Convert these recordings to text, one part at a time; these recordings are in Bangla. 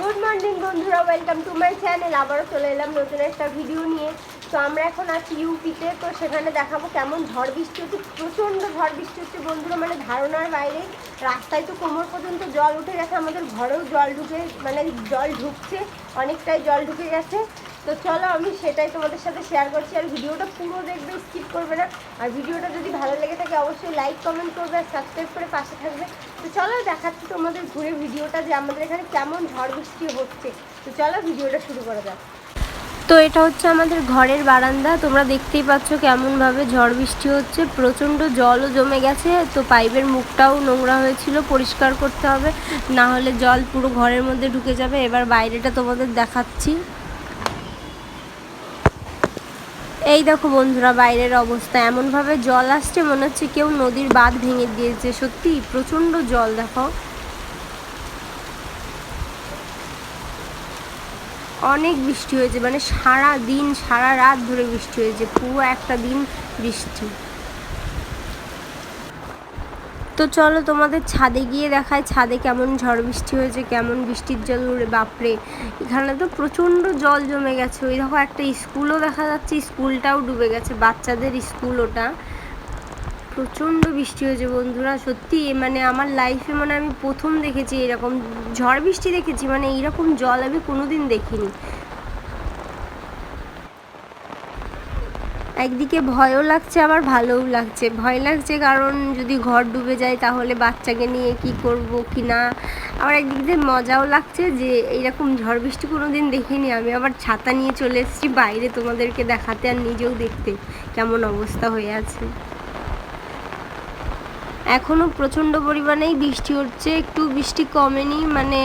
গুড মর্নিং বন্ধুরা, ওয়েলকাম টু মাই চ্যানেল। আবারও চলে এলাম নতুন একটা ভিডিও নিয়ে। তো আমরা এখন আছি ইউপিতে। তো সেখানে দেখাবো কেমন ঝড় বৃষ্টি হচ্ছে। প্রচণ্ড ঝড় বৃষ্টি হচ্ছে বন্ধুরা, মানে ধারণার বাইরে। রাস্তায় তো কোমর পর্যন্ত জল উঠে গেছে, আমাদের ঘরেও জল ঢুকে, মানে জল ঢুকছে, অনেকটাই জল ঢুকে গেছে। তো চলো আমি সেটাই তোমাদের সাথে শেয়ার করছি। আর ভিডিওটা পুরো দেখবে, স্কিপ করবে না। আর ভিডিওটা যদি ভালো লেগে থাকে অবশ্যই লাইক কমেন্ট করবে আর সাবস্ক্রাইব করে পাশে থাকবে। তো চলো দেখাচ্ছি তোমাদের ঘুরে ভিডিওটা যে আমাদের এখানে কেমন ঝড় বৃষ্টি হচ্ছে। তো চলো ভিডিওটা শুরু করা যাক। তো এটা হচ্ছে আমাদের ঘরের বারান্দা। তোমরা দেখতেই পাচ্ছ কেমনভাবে ঝড় বৃষ্টি হচ্ছে। প্রচণ্ড জলও জমে গেছে। তো পাইপের মুখটাও নোংরা হয়েছিল, পরিষ্কার করতে হবে, না হলে জল পুরো ঘরের মধ্যে ঢুকে যাবে। এবার বাইরেটা তোমাদের দেখাচ্ছি। এই দেখো বন্ধুরা, বাইরের অবস্থা এমনভাবে জল আসছে, মনে হচ্ছে কেউ নদীর বাঁধ ভেঙে দিয়েছে। সত্যি প্রচণ্ড জল। দেখো অনেক বৃষ্টি হয়েছে, মানে সারা দিন সারা রাত ধরে বৃষ্টি হয়েছে, পুরো একটা দিন বৃষ্টি। তো চলো তোমাদের ছাদে গিয়ে দেখায় ছাদে কেমন ঝড় বৃষ্টি হয়েছে, কেমন বৃষ্টির জল উড়ে। বাপরে, এখানে তো প্রচণ্ড জল জমে গেছে। ওই দেখো একটা স্কুলও দেখা যাচ্ছে, স্কুলটাও ডুবে গেছে, বাচ্চাদের স্কুল ওটা। প্রচণ্ড বৃষ্টি হয়েছে বন্ধুরা। সত্যি মানে আমার লাইফে মানে আমি প্রথম দেখেছি এরকম ঝড় বৃষ্টি দেখেছি, মানে এইরকম জল আমি কোনোদিন দেখিনি। একদিকে ভয়ও লাগছে আবার ভালোও লাগছে। ভয় লাগছে কারণ যদি ঘর ডুবে যায় তাহলে বাচ্চাকে নিয়ে কি করব কি না। আবার একদিক দিয়ে মজাও লাগছে যে এইরকম ঝড় বৃষ্টি কোনো দিন দেখিনি আমি। আবার ছাতা নিয়ে চলে এসেছি বাইরে তোমাদেরকে দেখাতে আর নিজেও দেখতে কেমন অবস্থা হয়ে আছে। এখনও প্রচণ্ড পরিমাণেই বৃষ্টি হচ্ছে, একটু বৃষ্টি কমেনি। মানে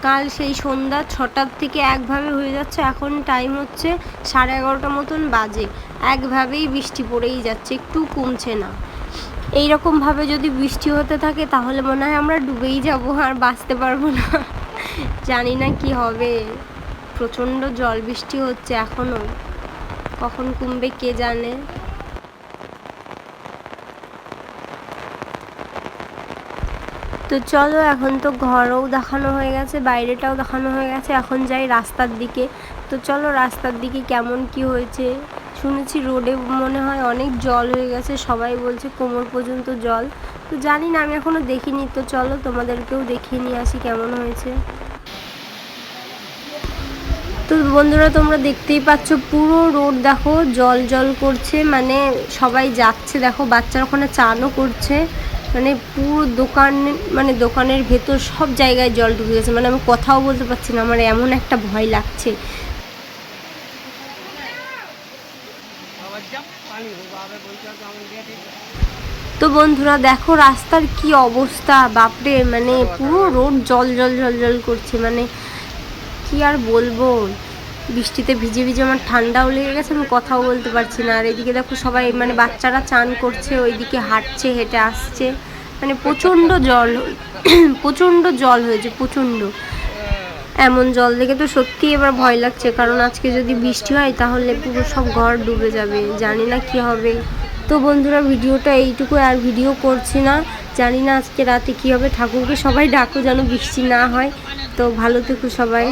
কাল সেই সন্ধ্যা 6টার থেকে একভাবে হয়ে যাচ্ছে, এখন টাইম হচ্ছে 11:30 মতন বাজে। একভাবেই বৃষ্টি পড়েই যাচ্ছে, একটু কমছে না। এইরকমভাবে যদি বৃষ্টি হতে থাকে তাহলে মনে হয় আমরা ডুবেই যাব, আর বাঁচতে পারবো না। জানি না কি হবে। প্রচণ্ড জল বৃষ্টি হচ্ছে এখনও, কখন কমবে কে জানে। তো চলো, এখন তো ঘরও দেখানো হয়ে গেছে, বাইরেটাও দেখানো হয়ে গেছে, এখন যাই রাস্তার দিকে। তো চলো রাস্তার দিকে কেমন কি হয়েছে। শুনেছি রোডে মনে হয় অনেক জল হয়ে গেছে, সবাই বলছে কোমর পর্যন্ত জল। তো জানি না, আমি এখনও দেখিনি। তো চলো তোমাদেরকেও দেখিয়ে নিয়ে আসি কেমন হয়েছে। তো বন্ধুরা তোমরা দেখতেই পাচ্ছ পুরো রোড দেখো জল জল করছে, মানে সবাই যাচ্ছে। দেখো বাচ্চারা ওখানে চানও করছে, মানে পুরো দোকান, মানে দোকানের ভেতর সব জায়গায় জল ঢুকে গেছে। মানে আমি কথাও বলতে পারছি না, আমার এমন একটা ভয় লাগছে। তো বন্ধুরা দেখো রাস্তার কি অবস্থা, বাপরে, মানে পুরো রোড জল জল জল জল করছে। মানে কি আর বলবো, বৃষ্টিতে ভিজে ভিজে আমার ঠান্ডাও লেগে গেছে, আমি কথাও বলতে পারছি না। আর এদিকে দেখো সবাই, মানে বাচ্চারা চান করছে, ওইদিকে হাঁটছে, হেঁটে আসছে। মানে প্রচণ্ড জল, প্রচণ্ড জল হয়েছে, প্রচণ্ড। এমন জল দেখে তো সত্যি এবার ভয় লাগছে, কারণ আজকে যদি বৃষ্টি হয় তাহলে পুরো সব ঘর ডুবে যাবে, জানি না কি হবে। তো বন্ধুরা ভিডিওটা এইটুকু, আর ভিডিও করছি না। জানি না আজকে রাতে কি হবে। ঠাকুরকে সবাই ডাকো যেন বৃষ্টি না হয়। তো ভালো থেকো সবাই।